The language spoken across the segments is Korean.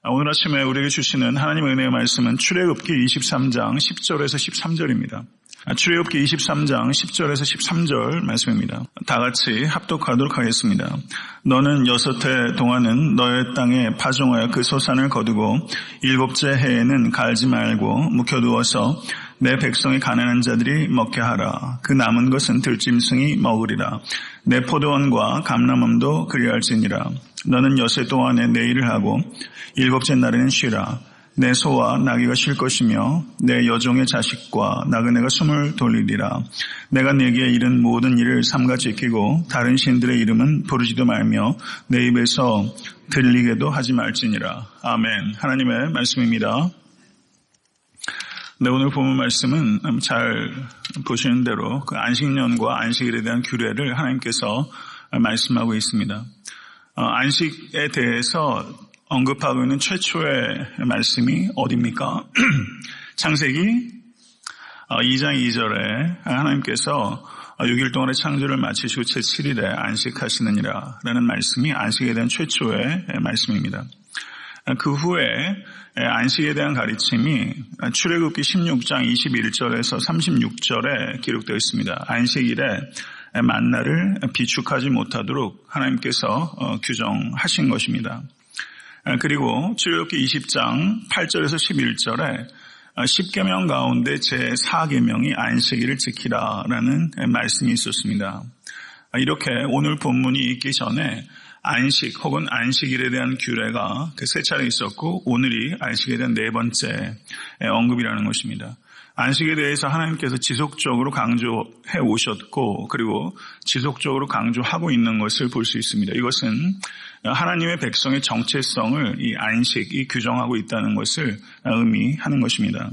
오늘 아침에 우리에게 주시는 하나님의 은혜의 말씀은 출애굽기 23장 10절에서 13절입니다. 출애굽기 23장 10절에서 13절 말씀입니다. 다 같이 합독하도록 하겠습니다. 너는 6해 동안은 너의 땅에 파종하여 그 소산을 거두고 7째 해에는 갈지 말고 묵혀두어서 내 백성의 가난한 자들이 먹게 하라. 그 남은 것은 들짐승이 먹으리라. 내 포도원과 감람원도 그리할지니라. 너는 6해 동안에 내 일을 하고 7째 날에는 쉬라. 내 소와 나귀가 쉴 것이며 내 여종의 자식과 나그네가 숨을 돌리리라. 내가 네게 이른 모든 일을 삼가 지키고 다른 신들의 이름은 부르지도 말며 내 입에서 들리게도 하지 말지니라. 아멘. 하나님의 말씀입니다. 네, 오늘 본문 말씀은 잘 보시는 대로 그 안식년과 안식일에 대한 규례를 하나님께서 말씀하고 있습니다. 안식에 대해서 언급하고 있는 최초의 말씀이 어디입니까? 창세기 2장 2절에 하나님께서 6일 동안의 창조를 마치시고 제7일에 안식하시느니라 라는 말씀이 안식에 대한 최초의 말씀입니다. 그 후에 안식에 대한 가르침이 출애굽기 16장 21절에서 36절에 기록되어 있습니다. 안식일에 만나를 비축하지 못하도록 하나님께서 규정하신 것입니다. 그리고 출애굽기 20장 8절에서 11절에 10계명 가운데 제4계명이 안식일을 지키라라는 말씀이 있었습니다. 이렇게 오늘 본문이 있기 전에 안식 혹은 안식일에 대한 규례가 세 차례 있었고 오늘이 안식에 대한 네 번째 언급이라는 것입니다. 안식에 대해서 하나님께서 지속적으로 강조해 오셨고 그리고 지속적으로 강조하고 있는 것을 볼 수 있습니다. 이것은 하나님의 백성의 정체성을 이 안식이 규정하고 있다는 것을 의미하는 것입니다.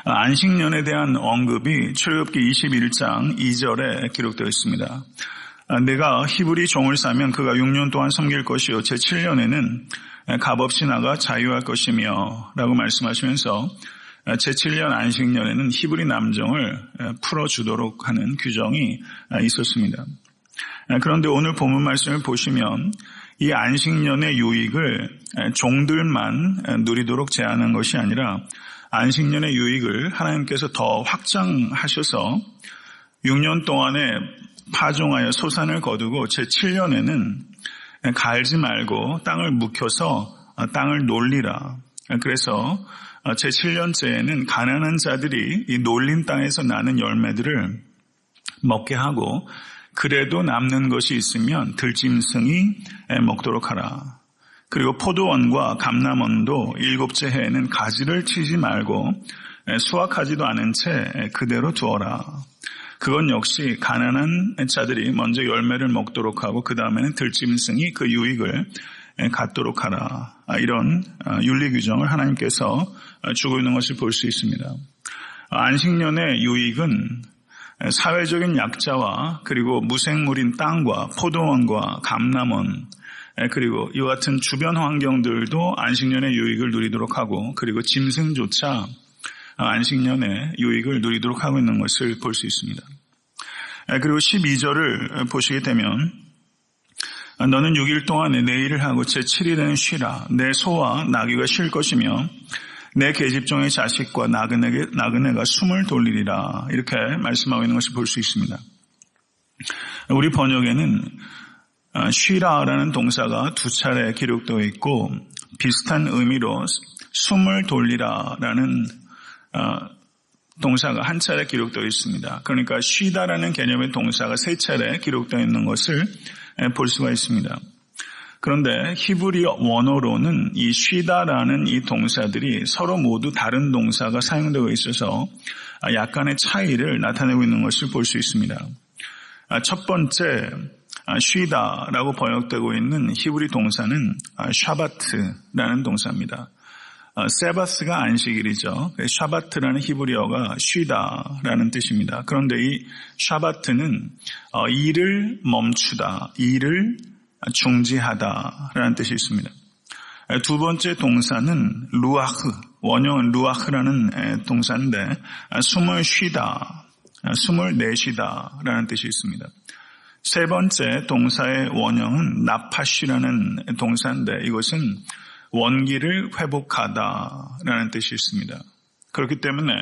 안식년에 대한 언급이 출애굽기 21장 2절에 기록되어 있습니다. 내가 히브리 종을 싸면 그가 6년 동안 섬길 것이요 제7년에는 값없이 나가 자유할 것이며 라고 말씀하시면서 제7년 안식년에는 히브리 남종을 풀어주도록 하는 규정이 있었습니다. 그런데 오늘 본문 말씀을 보시면 이 안식년의 유익을 종들만 누리도록 제한한 것이 아니라 안식년의 유익을 하나님께서 더 확장하셔서 6년 동안에 파종하여 소산을 거두고 제7년에는 갈지 말고 땅을 묵혀서 땅을 놀리라. 그래서 제7년째에는 가난한 자들이 이 놀린 땅에서 나는 열매들을 먹게 하고 그래도 남는 것이 있으면 들짐승이 먹도록 하라. 그리고 포도원과 감람원도 7째 해에는 가지를 치지 말고 수확하지도 않은 채 그대로 두어라. 그건 역시 가난한 자들이 먼저 열매를 먹도록 하고 그 다음에는 들짐승이 그 유익을 갖도록 하라. 이런 윤리 규정을 하나님께서 주고 있는 것을 볼 수 있습니다. 안식년의 유익은 사회적인 약자와 그리고 무생물인 땅과 포도원과 감람원 그리고 이와 같은 주변 환경들도 안식년의 유익을 누리도록 하고 그리고 짐승조차 안식년의 유익을 누리도록 하고 있는 것을 볼 수 있습니다. 그리고 12절을 보시게 되면 너는 6일 동안에 내 일을 하고 제7일에는 쉬라. 내 소와 나귀가 쉴 것이며 내 계집종의 자식과 나그네가 숨을 돌리리라. 이렇게 말씀하고 있는 것을 볼 수 있습니다. 우리 번역에는 쉬라라는 동사가 두 차례 기록되어 있고 비슷한 의미로 숨을 돌리라라는 동사가 한 차례 기록되어 있습니다. 그러니까 쉬다라는 개념의 동사가 세 차례 기록되어 있는 것을 볼 수가 있습니다. 그런데 히브리 원어로는 이 쉬다라는 이 동사들이 서로 모두 다른 동사가 사용되고 있어서 약간의 차이를 나타내고 있는 것을 볼 수 있습니다. 첫 번째 쉬다라고 번역되고 있는 히브리 동사는 샤바트라는 동사입니다. 세바스가 안식일이죠. 샤바트라는 히브리어가 쉬다라는 뜻입니다. 그런데 이 샤바트는 일을 멈추다, 일을 중지하다라는 뜻이 있습니다. 두 번째 동사는 루아흐, 원형은 루아흐라는 동사인데 숨을 쉬다, 숨을 내쉬다라는 뜻이 있습니다. 세 번째 동사의 원형은 나파시라는 동사인데 이것은 원기를 회복하다라는 뜻이 있습니다. 그렇기 때문에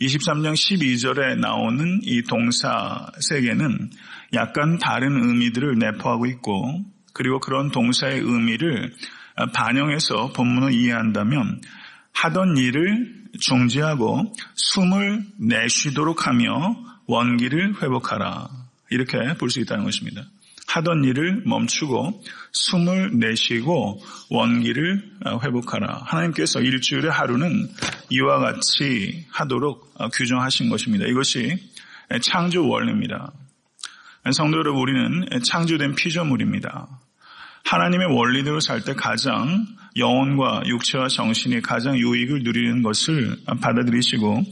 23장 12절에 나오는 이 동사 세 개는 약간 다른 의미들을 내포하고 있고, 그리고 그런 동사의 의미를 반영해서 본문을 이해한다면 하던 일을 중지하고 숨을 내쉬도록 하며 원기를 회복하라, 이렇게 볼 수 있다는 것입니다. 하던 일을 멈추고 숨을 내쉬고 원기를 회복하라. 하나님께서 일주일의 하루는 이와 같이 하도록 규정하신 것입니다. 이것이 창조 원리입니다. 성도 여러분, 우리는 창조된 피조물입니다. 하나님의 원리대로 살 때 가장 영혼과 육체와 정신이 가장 유익을 누리는 것을 받아들이시고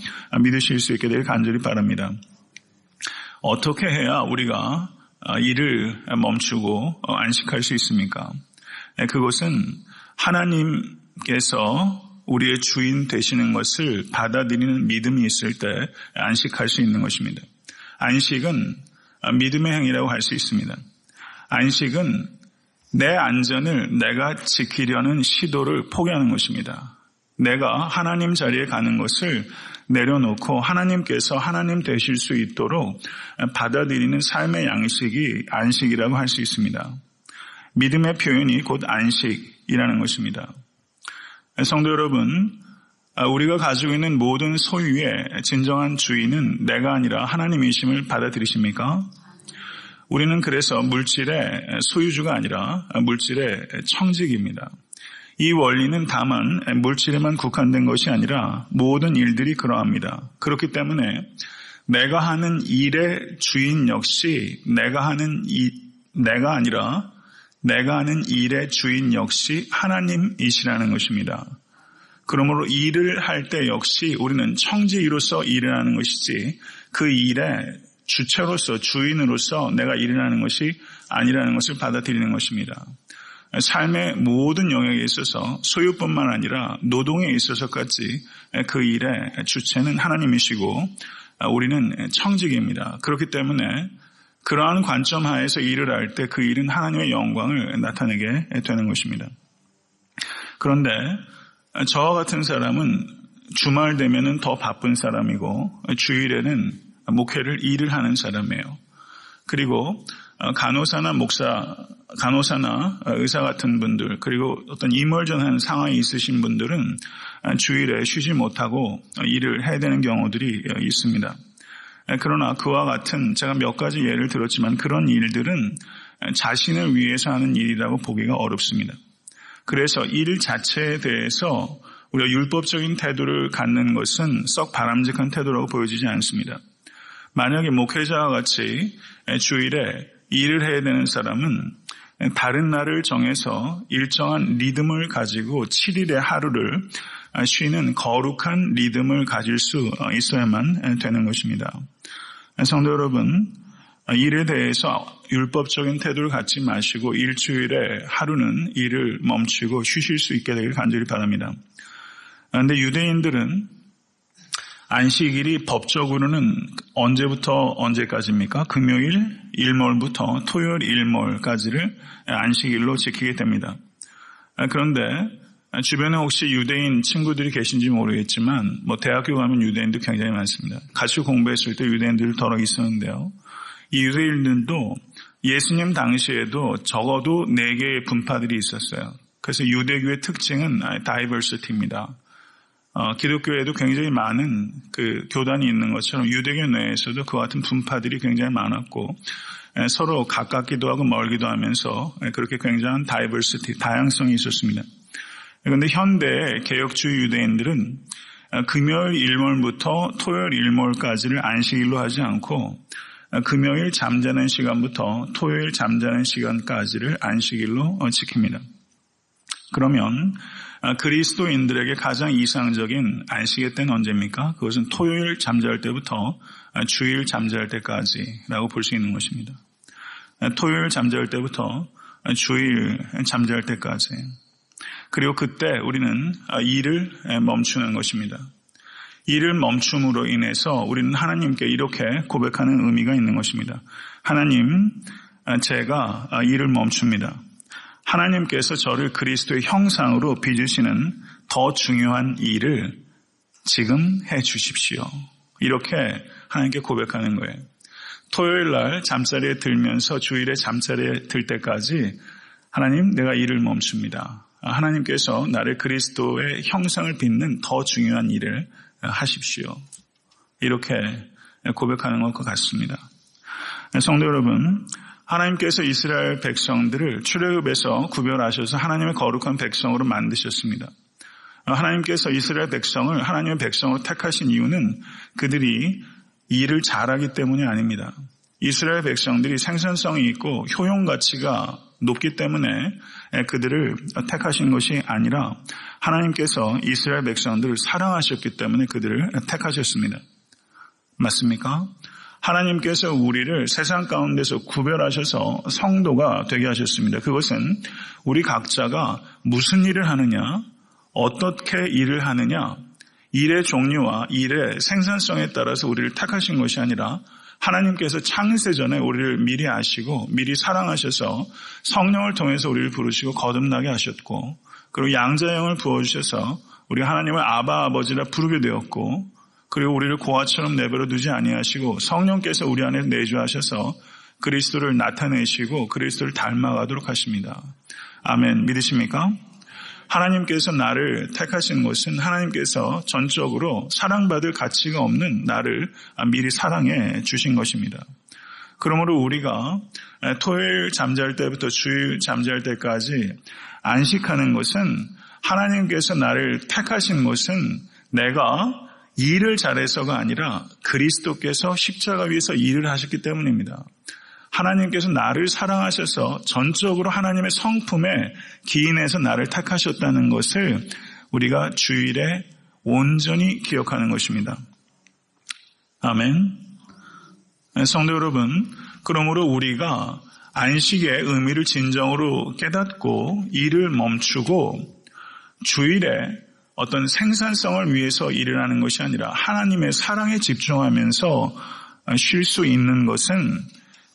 믿으실 수 있게 되길 간절히 바랍니다. 어떻게 해야 우리가 일을 멈추고 안식할 수 있습니까? 그것은 하나님께서 우리의 주인 되시는 것을 받아들이는 믿음이 있을 때 안식할 수 있는 것입니다. 안식은 믿음의 행위라고 할 수 있습니다. 안식은 내 안전을 내가 지키려는 시도를 포기하는 것입니다. 내가 하나님 자리에 가는 것을 내려놓고 하나님께서 하나님 되실 수 있도록 받아들이는 삶의 양식이 안식이라고 할 수 있습니다. 믿음의 표현이 곧 안식이라는 것입니다. 성도 여러분, 우리가 가지고 있는 모든 소유의 진정한 주인은 내가 아니라 하나님이심을 받아들이십니까? 우리는 그래서 물질의 소유주가 아니라 물질의 청직입니다. 이 원리는 다만 물질에만 국한된 것이 아니라 모든 일들이 그러합니다. 그렇기 때문에 내가 하는 일의 주인 역시 내가 하는 일의 주인 역시 하나님이시라는 것입니다. 그러므로 일을 할 때 역시 우리는 청지기로서 일을 하는 것이지 그 일의 주체로서 주인으로서 내가 일을 하는 것이 아니라는 것을 받아들이는 것입니다. 삶의 모든 영역에 있어서 소유뿐만 아니라 노동에 있어서까지 그 일의 주체는 하나님이시고 우리는 청직입니다. 그렇기 때문에 그러한 관점 하에서 일을 할 때 그 일은 하나님의 영광을 나타내게 되는 것입니다. 그런데 저와 같은 사람은 주말 되면은 더 바쁜 사람이고 주일에는 목회를 일을 하는 사람이에요. 그리고 간호사나 의사 같은 분들, 그리고 어떤 이멀전하는 상황이 있으신 분들은 주일에 쉬지 못하고 일을 해야 되는 경우들이 있습니다. 그러나 그와 같은 제가 몇 가지 예를 들었지만 그런 일들은 자신을 위해서 하는 일이라고 보기가 어렵습니다. 그래서 일 자체에 대해서 우리가 율법적인 태도를 갖는 것은 썩 바람직한 태도라고 보여지지 않습니다. 만약에 목회자와 같이 주일에 일을 해야 되는 사람은 다른 날을 정해서 일정한 리듬을 가지고 7일의 하루를 쉬는 거룩한 리듬을 가질 수 있어야만 되는 것입니다. 성도 여러분, 일에 대해서 율법적인 태도를 갖지 마시고 일주일에 하루는 일을 멈추고 쉬실 수 있게 되길 간절히 바랍니다. 그런데 유대인들은 안식일이 법적으로는 언제부터 언제까지입니까? 금요일 일몰부터 토요일 일몰까지를 안식일로 지키게 됩니다. 그런데 주변에 혹시 유대인 친구들이 계신지 모르겠지만 대학교 가면 유대인도 굉장히 많습니다. 같이 공부했을 때 유대인들 더러 있었는데요. 이 유대인들도 예수님 당시에도 적어도 4개의 분파들이 있었어요. 그래서 유대교의 특징은 다이버시티입니다. 기독교에도 굉장히 많은 그 교단이 있는 것처럼 유대교 내에서도 그와 같은 분파들이 굉장히 많았고 서로 가깝기도 하고 멀기도 하면서 그렇게 굉장한 다이버시티, 다양성이 있었습니다. 그런데 현대 개혁주의 유대인들은 금요일 일몰부터 토요일 일몰까지를 안식일로 하지 않고 금요일 잠자는 시간부터 토요일 잠자는 시간까지를 안식일로 지킵니다. 그러면 그리스도인들에게 가장 이상적인 안식의 때는 언제입니까? 그것은 토요일 잠잘 때부터 주일 잠잘 때까지라고 볼 수 있는 것입니다. 토요일 잠잘 때부터 주일 잠잘 때까지. 그리고 그때 우리는 일을 멈추는 것입니다. 일을 멈춤으로 인해서 우리는 하나님께 이렇게 고백하는 의미가 있는 것입니다. 하나님, 제가 일을 멈춥니다. 하나님께서 저를 그리스도의 형상으로 빚으시는 더 중요한 일을 지금 해 주십시오. 이렇게 하나님께 고백하는 거예요. 토요일 날 잠자리에 들면서 주일에 잠자리에 들 때까지 하나님, 내가 일을 멈춥니다. 하나님께서 나를 그리스도의 형상을 빚는 더 중요한 일을 하십시오. 이렇게 고백하는 것과 같습니다. 성도 여러분, 하나님께서 이스라엘 백성들을 출애굽에서 구별하셔서 하나님의 거룩한 백성으로 만드셨습니다. 하나님께서 이스라엘 백성을 하나님의 백성으로 택하신 이유는 그들이 일을 잘하기 때문이 아닙니다. 이스라엘 백성들이 생산성이 있고 효용 가치가 높기 때문에 그들을 택하신 것이 아니라 하나님께서 이스라엘 백성들을 사랑하셨기 때문에 그들을 택하셨습니다. 맞습니까? 하나님께서 우리를 세상 가운데서 구별하셔서 성도가 되게 하셨습니다. 그것은 우리 각자가 무슨 일을 하느냐, 어떻게 일을 하느냐, 일의 종류와 일의 생산성에 따라서 우리를 택하신 것이 아니라 하나님께서 창세 전에 우리를 미리 아시고 미리 사랑하셔서 성령을 통해서 우리를 부르시고 거듭나게 하셨고, 그리고 양자형을 부어주셔서 우리 하나님을 아바 아버지라 부르게 되었고, 그리고 우리를 고아처럼 내버려 두지 아니하시고 성령께서 우리 안에 내주하셔서 그리스도를 나타내시고 그리스도를 닮아가도록 하십니다. 아멘. 믿으십니까? 하나님께서 나를 택하신 것은 하나님께서 전적으로 사랑받을 가치가 없는 나를 미리 사랑해 주신 것입니다. 그러므로 우리가 토요일 잠잘 때부터 주일 잠잘 때까지 안식하는 것은 하나님께서 나를 택하신 것은 내가 일을 잘해서가 아니라 그리스도께서 십자가 위에서 일을 하셨기 때문입니다. 하나님께서 나를 사랑하셔서 전적으로 하나님의 성품에 기인해서 나를 택하셨다는 것을 우리가 주일에 온전히 기억하는 것입니다. 아멘. 성도 여러분, 그러므로 우리가 안식의 의미를 진정으로 깨닫고 일을 멈추고 주일에 어떤 생산성을 위해서 일을 하는 것이 아니라 하나님의 사랑에 집중하면서 쉴 수 있는 것은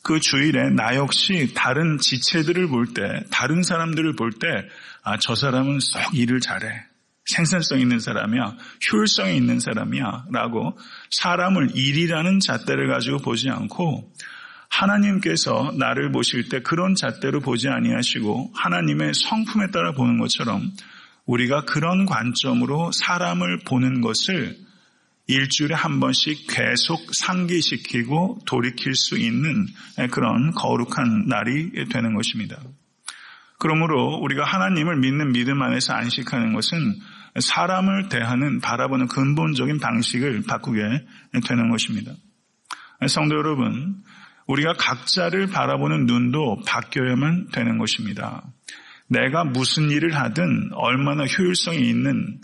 그 주일에 나 역시 다른 지체들을 볼 때, 다른 사람들을 볼 때, 저 사람은 썩 일을 잘해. 생산성 있는 사람이야. 효율성이 있는 사람이야. 라고 사람을 일이라는 잣대를 가지고 보지 않고 하나님께서 나를 보실 때 그런 잣대로 보지 아니하시고 하나님의 성품에 따라 보는 것처럼 우리가 그런 관점으로 사람을 보는 것을 일주일에 한 번씩 계속 상기시키고 돌이킬 수 있는 그런 거룩한 날이 되는 것입니다. 그러므로 우리가 하나님을 믿는 믿음 안에서 안식하는 것은 사람을 대하는 바라보는 근본적인 방식을 바꾸게 되는 것입니다. 성도 여러분, 우리가 각자를 바라보는 눈도 바뀌어야만 되는 것입니다. 내가 무슨 일을 하든 얼마나 효율성이 있는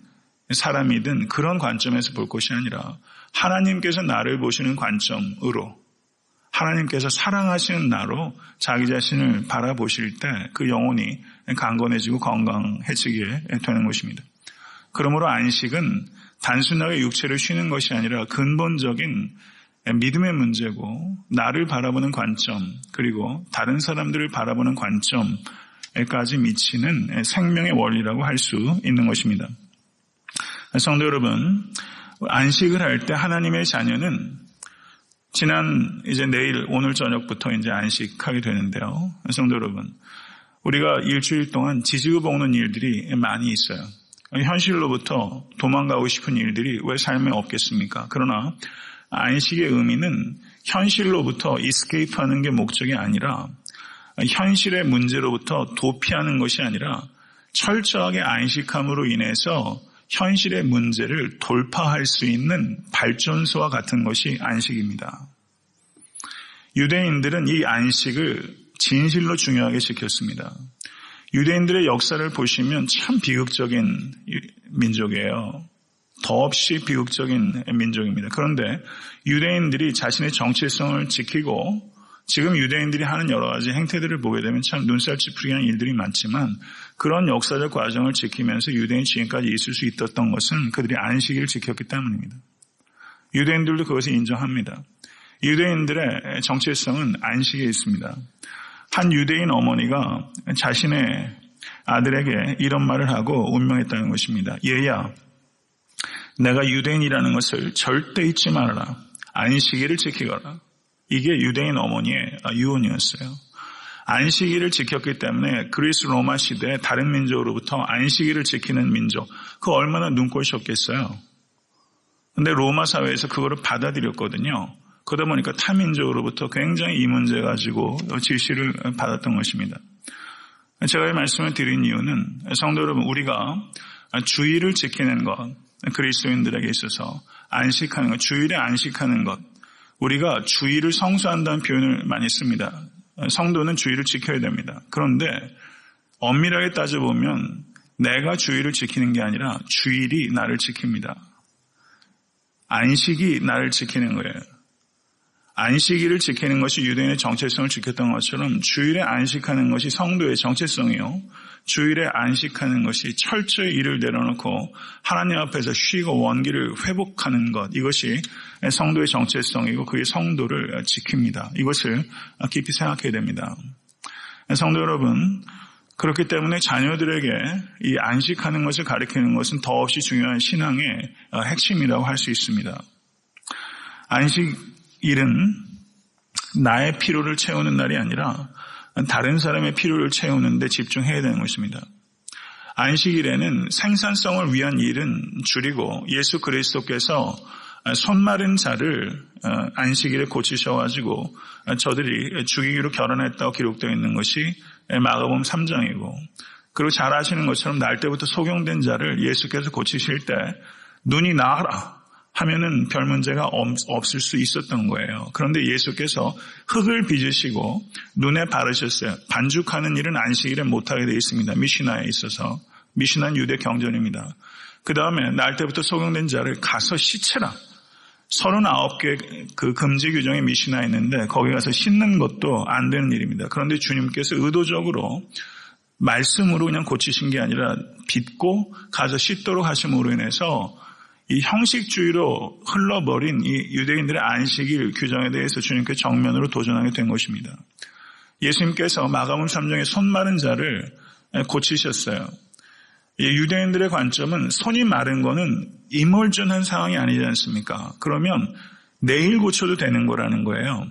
사람이든 그런 관점에서 볼 것이 아니라 하나님께서 나를 보시는 관점으로, 하나님께서 사랑하시는 나로 자기 자신을 바라보실 때 그 영혼이 강건해지고 건강해지게 되는 것입니다. 그러므로 안식은 단순하게 육체를 쉬는 것이 아니라 근본적인 믿음의 문제고 나를 바라보는 관점 그리고 다른 사람들을 바라보는 관점까지 미치는 생명의 원리라고 할 수 있는 것입니다. 성도 여러분, 안식을 할 때 하나님의 자녀는 이제 내일 오늘 저녁부터 이제 안식하게 되는데요. 성도 여러분, 우리가 일주일 동안 지지고 볶는 일들이 많이 있어요. 현실로부터 도망가고 싶은 일들이 왜 삶에 없겠습니까? 그러나 안식의 의미는 현실로부터 이스케이프하는 게 목적이 아니라 현실의 문제로부터 도피하는 것이 아니라 철저하게 안식함으로 인해서 현실의 문제를 돌파할 수 있는 발전소와 같은 것이 안식입니다. 유대인들은 이 안식을 진실로 중요하게 지켰습니다. 유대인들의 역사를 보시면 참 비극적인 민족이에요. 더없이 비극적인 민족입니다. 그런데 유대인들이 자신의 정체성을 지키고 지금 유대인들이 하는 여러 가지 행태들을 보게 되면 참 눈살 찌푸리게 하는 일들이 많지만 그런 역사적 과정을 지키면서 유대인이 지금까지 있을 수 있었던 것은 그들이 안식일을 지켰기 때문입니다. 유대인들도 그것을 인정합니다. 유대인들의 정체성은 안식에 있습니다. 한 유대인 어머니가 자신의 아들에게 이런 말을 하고 운명했다는 것입니다. 얘야, 내가 유대인이라는 것을 절대 잊지 말아라. 안식일을 지키거라. 이게 유대인 어머니의 유언이었어요. 안식일을 지켰기 때문에 그리스 로마 시대 다른 민족으로부터 안식일을 지키는 민족, 그거 얼마나 눈꼴이었겠어요. 근데 로마 사회에서 그거를 받아들였거든요. 그러다 보니까 타민족으로부터 굉장히 이 문제 가지고 지시를 받았던 것입니다. 제가 이 말씀을 드린 이유는 성도 여러분, 우리가 주일을 지키는 것, 그리스도인들에게 있어서 안식하는 것, 주일에 안식하는 것, 우리가 주일을 성수한다는 표현을 많이 씁니다. 성도는 주일을 지켜야 됩니다. 그런데 엄밀하게 따져보면 내가 주일을 지키는 게 아니라 주일이 나를 지킵니다. 안식이 나를 지키는 거예요. 안식일을 지키는 것이 유대인의 정체성을 지켰던 것처럼 주일에 안식하는 것이 성도의 정체성이요. 주일에 안식하는 것이 철저히 일을 내려놓고 하나님 앞에서 쉬고 원기를 회복하는 것, 이것이 성도의 정체성이고 그게 성도를 지킵니다. 이것을 깊이 생각해야 됩니다. 성도 여러분, 그렇기 때문에 자녀들에게 이 안식하는 것을 가르치는 것은 더없이 중요한 신앙의 핵심이라고 할 수 있습니다. 안식일은 나의 필요를 채우는 날이 아니라 다른 사람의 필요를 채우는 데 집중해야 되는 것입니다. 안식일에는 생산성을 위한 일은 줄이고 예수 그리스도께서 손 마른 자를 안식일에 고치셔가지고 저들이 죽이기로 결혼했다고 기록되어 있는 것이 마가복음 3장이고, 그리고 잘 아시는 것처럼 날 때부터 소경된 자를 예수께서 고치실 때 눈이 나아라 하면은 별 문제가 없을 수 있었던 거예요. 그런데 예수께서 흙을 빚으시고 눈에 바르셨어요. 반죽하는 일은 안식일에 못하게 되어 있습니다. 미시나에 있어서. 미시나는 유대 경전입니다. 그 다음에 날 때부터 소경된 자를 가서 씻으라. 39개 그 금지 규정의 미시나에 있는데 거기 가서 씻는 것도 안 되는 일입니다. 그런데 주님께서 의도적으로 말씀으로 그냥 고치신 게 아니라 빚고 가서 씻도록 하심으로 인해서 이 형식주의로 흘러버린 이 유대인들의 안식일 규정에 대해서 주님께서 정면으로 도전하게 된 것입니다. 예수님께서 마가복음 3장에 손 마른 자를 고치셨어요. 유대인들의 관점은 손이 마른 거는 이몰전한 상황이 아니지 않습니까? 그러면 내일 고쳐도 되는 거라는 거예요.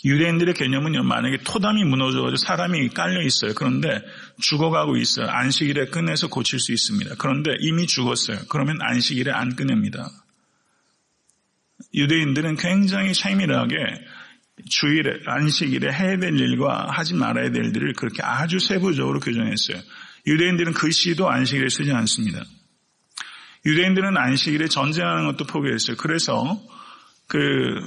유대인들의 개념은요, 만약에 토담이 무너져가지고 사람이 깔려 있어요. 그런데 죽어가고 있어요. 안식일에 꺼내서 고칠 수 있습니다. 그런데 이미 죽었어요. 그러면 안식일에 안 꺼냅니다. 유대인들은 굉장히 세밀하게 주일에, 안식일에 해야 될 일과 하지 말아야 될 일을 그렇게 아주 세부적으로 규정했어요. 유대인들은 글씨도 안식일에 쓰지 않습니다. 유대인들은 안식일에 전쟁하는 것도 포기했어요. 그래서 그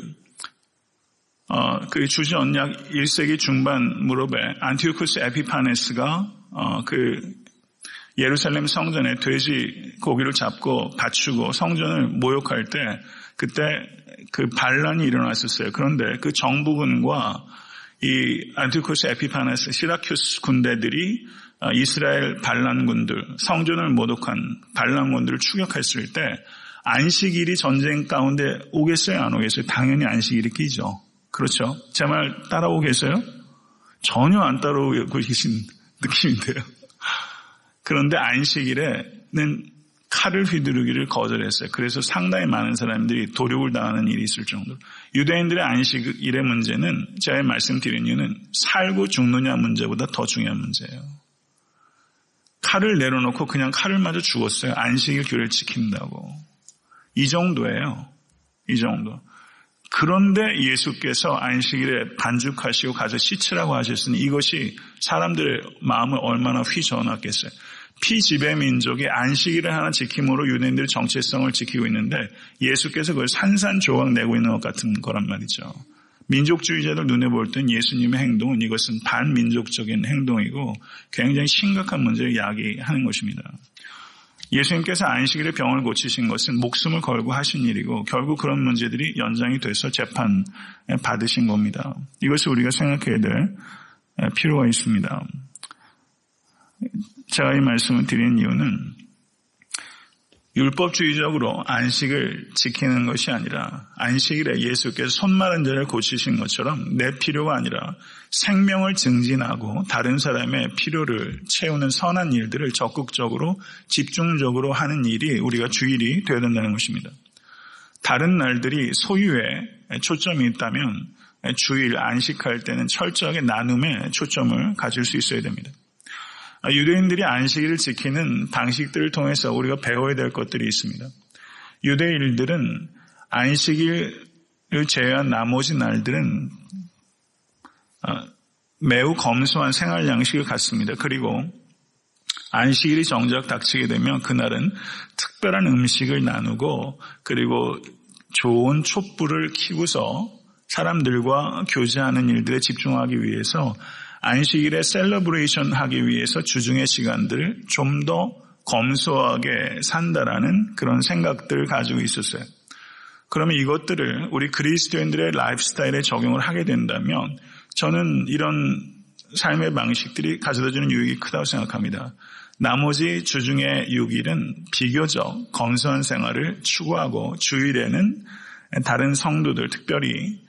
주지 언약 1세기 중반 무렵에 안티오쿠스 에피파네스가 예루살렘 성전에 돼지 고기를 잡고 바치고 성전을 모욕할 때 그때 그 반란이 일어났었어요. 그런데 그 정부군과 이 안티오쿠스 에피파네스 시라큐스 군대들이 이스라엘 반란군들, 성전을 모독한 반란군들을 추격했을 때 안식일이 전쟁 가운데 오겠어요? 안 오겠어요? 당연히 안식일이 끼죠. 그렇죠? 제 말 따라오겠어요? 전혀 안 따라오고 계신 느낌인데요. 그런데 안식일에는 칼을 휘두르기를 거절했어요. 그래서 상당히 많은 사람들이 도륙을 당하는 일이 있을 정도로. 유대인들의 안식일의 문제는 제가 말씀드린 이유는 살고 죽느냐 문제보다 더 중요한 문제예요. 칼을 내려놓고 그냥 칼을 맞아 죽었어요. 안식일 규례를 지킨다고. 이 정도예요. 이 정도. 그런데 예수께서 안식일에 반죽하시고 가서 씻으라고 하셨으니 이것이 사람들의 마음을 얼마나 휘저어놨겠어요. 피지배 민족이 안식일을 하나 지킴으로 유대인들의 정체성을 지키고 있는데 예수께서 그걸 산산조각 내고 있는 것 같은 거란 말이죠. 민족주의자들 눈에 볼 땐 예수님의 행동은 이것은 반민족적인 행동이고 굉장히 심각한 문제를 야기하는 것입니다. 예수님께서 안식일에 병을 고치신 것은 목숨을 걸고 하신 일이고 결국 그런 문제들이 연장이 돼서 재판 받으신 겁니다. 이것을 우리가 생각해야 될 필요가 있습니다. 제가 이 말씀을 드린 이유는 율법주의적으로 안식을 지키는 것이 아니라 안식일에 예수께서 손 마른 자를 고치신 것처럼 내 필요가 아니라 생명을 증진하고 다른 사람의 필요를 채우는 선한 일들을 적극적으로 집중적으로 하는 일이 우리가 주일이 되어야 된다는 것입니다. 다른 날들이 소유에 초점이 있다면 주일 안식할 때는 철저하게 나눔에 초점을 가질 수 있어야 됩니다. 유대인들이 안식일을 지키는 방식들을 통해서 우리가 배워야 될 것들이 있습니다. 유대인들은 안식일을 제외한 나머지 날들은 매우 검소한 생활 양식을 갖습니다. 그리고 안식일이 정작 닥치게 되면 그날은 특별한 음식을 나누고 그리고 좋은 촛불을 켜고서 사람들과 교제하는 일들에 집중하기 위해서 안식일에 셀러브레이션 하기 위해서 주중의 시간들을 좀 더 검소하게 산다라는 그런 생각들을 가지고 있었어요. 그러면 이것들을 우리 그리스도인들의 라이프스타일에 적용을 하게 된다면 저는 이런 삶의 방식들이 가져다주는 유익이 크다고 생각합니다. 나머지 주중의 6일은 비교적 검소한 생활을 추구하고 주일에는 다른 성도들, 특별히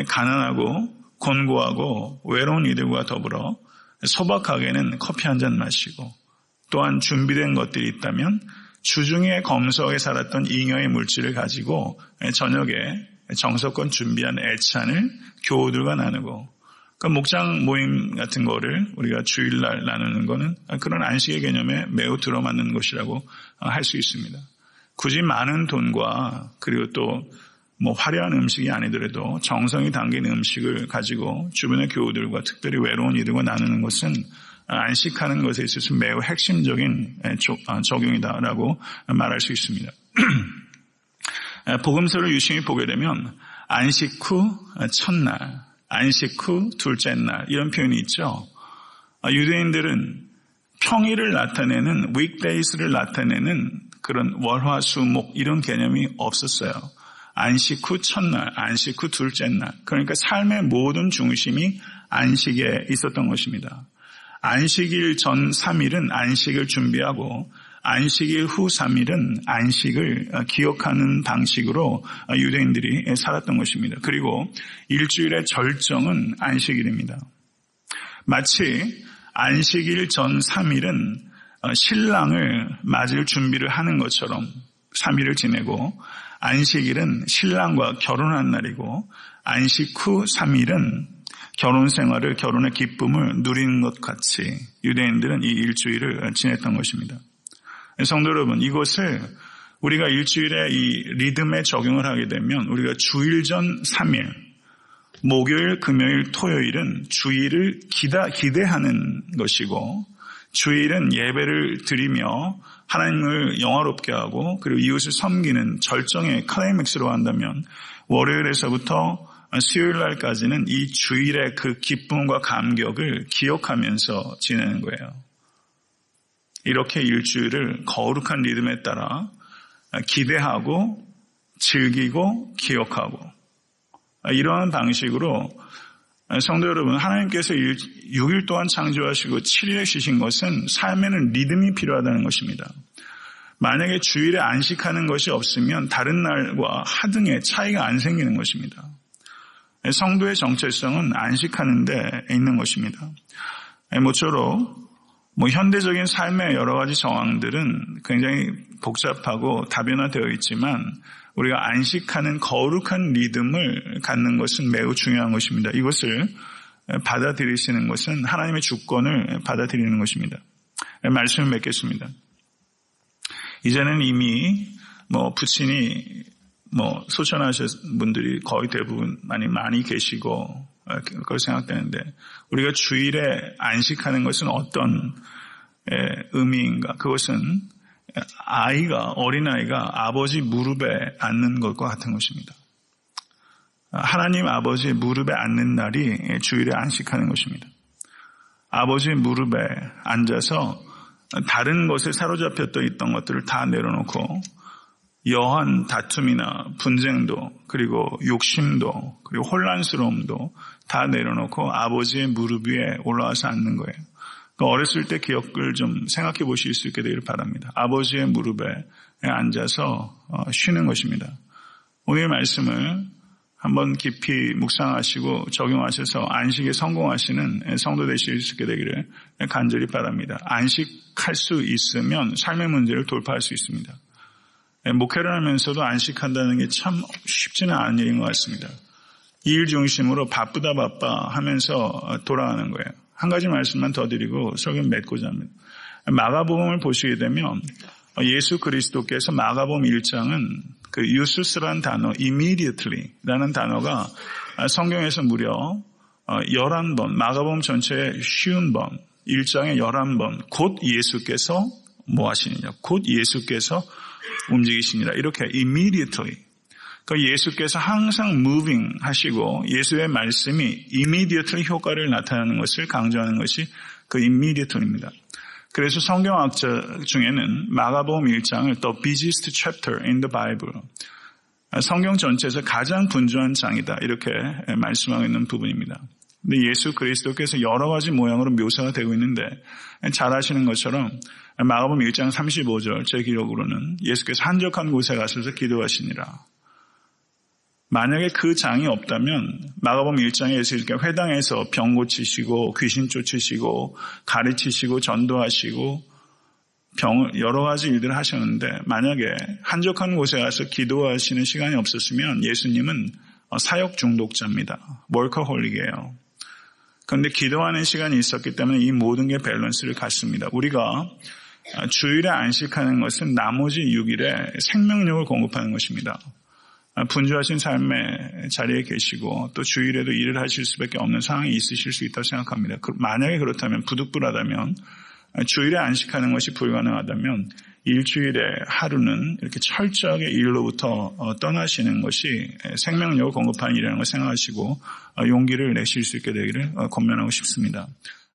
가난하고 곤고하고 외로운 이들과 더불어 소박하게는 커피 한 잔 마시고 또한 준비된 것들이 있다면 주중에 검소하게 살았던 잉여의 물질을 가지고 저녁에 정석껏 준비한 애찬을 교우들과 나누고 그 목장 모임 같은 거를 우리가 주일날 나누는 거는 그런 안식의 개념에 매우 들어맞는 것이라고 할 수 있습니다. 굳이 많은 돈과 그리고 또 화려한 음식이 아니더라도 정성이 담긴 음식을 가지고 주변의 교우들과 특별히 외로운 이들과 나누는 것은 안식하는 것에 있어서 매우 핵심적인 적용이다라고 말할 수 있습니다. 복음서를 유심히 보게 되면 안식 후 첫날, 안식 후 둘째 날 이런 표현이 있죠. 유대인들은 평일을 나타내는 weekdays를 나타내는 그런 월화 수목 이런 개념이 없었어요. 안식 후 첫날, 안식 후 둘째 날. 그러니까 삶의 모든 중심이 안식에 있었던 것입니다. 안식일 전 3일은 안식을 준비하고 안식일 후 3일은 안식을 기억하는 방식으로 유대인들이 살았던 것입니다. 그리고 일주일의 절정은 안식일입니다. 마치 안식일 전 3일은 신랑을 맞을 준비를 하는 것처럼 3일을 지내고 안식일은 신랑과 결혼한 날이고 안식 후 3일은 결혼 생활을, 결혼의 기쁨을 누리는 것 같이 유대인들은 이 일주일을 지냈던 것입니다. 성도 여러분, 이것을 우리가 일주일에 이 리듬에 적용을 하게 되면 우리가 주일 전 3일, 목요일, 금요일, 토요일은 주일을 기대하는 것이고 주일은 예배를 드리며 하나님을 영화롭게 하고 그리고 이웃을 섬기는 절정의 클라이맥스로 한다면 월요일에서부터 수요일 날까지는 이 주일의 그 기쁨과 감격을 기억하면서 지내는 거예요. 이렇게 일주일을 거룩한 리듬에 따라 기대하고 즐기고 기억하고 이러한 방식으로 성도 여러분, 하나님께서 6일 동안 창조하시고 7일에 쉬신 것은 삶에는 리듬이 필요하다는 것입니다. 만약에 주일에 안식하는 것이 없으면 다른 날과 하등의 차이가 안 생기는 것입니다. 성도의 정체성은 안식하는 데 있는 것입니다. 모쪼록 현대적인 삶의 여러 가지 정황들은 굉장히 복잡하고 다변화되어 있지만 우리가 안식하는 거룩한 리듬을 갖는 것은 매우 중요한 것입니다. 이것을 받아들이시는 것은 하나님의 주권을 받아들이는 것입니다. 말씀을 맺겠습니다. 이제는 이미 부친이 소천하신 분들이 거의 대부분 많이 계시고 그렇게 생각되는데 우리가 주일에 안식하는 것은 어떤 의미인가? 그것은 어린아이가 아버지 무릎에 앉는 것과 같은 것입니다. 하나님 아버지의 무릎에 앉는 날이 주일에 안식하는 것입니다. 아버지의 무릎에 앉아서 다른 것에 사로잡혀 있던 것들을 다 내려놓고 여한 다툼이나 분쟁도 그리고 욕심도 그리고 혼란스러움도 다 내려놓고 아버지의 무릎 위에 올라와서 앉는 거예요. 어렸을 때 기억을 좀 생각해 보실 수 있게 되기를 바랍니다. 아버지의 무릎에 앉아서 쉬는 것입니다. 오늘 말씀을 한번 깊이 묵상하시고 적용하셔서 안식에 성공하시는 성도 되실 수 있게 되기를 간절히 바랍니다. 안식할 수 있으면 삶의 문제를 돌파할 수 있습니다. 목회를 하면서도 안식한다는 게 참 쉽지는 않은 일인 것 같습니다. 일 중심으로 바쁘다 하면서 돌아가는 거예요. 한 가지 말씀만 더 드리고 설교를 맺고자 합니다. 마가복음을 보시게 되면 예수 그리스도께서 마가복음 1장은 그 유스스라는 단어, immediately라는 단어가 성경에서 무려 11번, 마가복음 전체에 50번, 1장에 11번, 곧 예수께서 뭐 하시느냐, 곧 예수께서 움직이시니라. 이렇게 immediately. 그러니까 예수께서 항상 moving 하시고 예수의 말씀이 immediately 효과를 나타내는 것을 강조하는 것이 그 immediately입니다. 그래서 성경학자 중에는 마가복음 1장을 the busiest chapter in the Bible, 성경 전체에서 가장 분주한 장이다 이렇게 말씀하고 있는 부분입니다. 근데 예수 그리스도께서 여러 가지 모양으로 묘사가 되고 있는데 잘 아시는 것처럼 마가복음 1장 35절 제 기록으로는 예수께서 한적한 곳에 가셔서 기도하시니라. 만약에 그 장이 없다면 마가복음 1장에 예수 이렇게 회당에서 병 고치시고 귀신 쫓으시고 가르치시고 전도하시고 여러 가지 일들을 하셨는데 만약에 한적한 곳에 가서 기도하시는 시간이 없었으면 예수님은 사역 중독자입니다. 월커홀릭이에요. 그런데 기도하는 시간이 있었기 때문에 이 모든 게 밸런스를 갖습니다. 우리가 주일에 안식하는 것은 나머지 6일에 생명력을 공급하는 것입니다. 분주하신 삶의 자리에 계시고 또 주일에도 일을 하실 수밖에 없는 상황이 있으실 수 있다고 생각합니다. 만약에 그렇다면 부득불하다면 주일에 안식하는 것이 불가능하다면 일주일에 하루는 이렇게 철저하게 일로부터 떠나시는 것이 생명력을 공급하는 일이라는 걸 생각하시고 용기를 내실 수 있게 되기를 권면하고 싶습니다.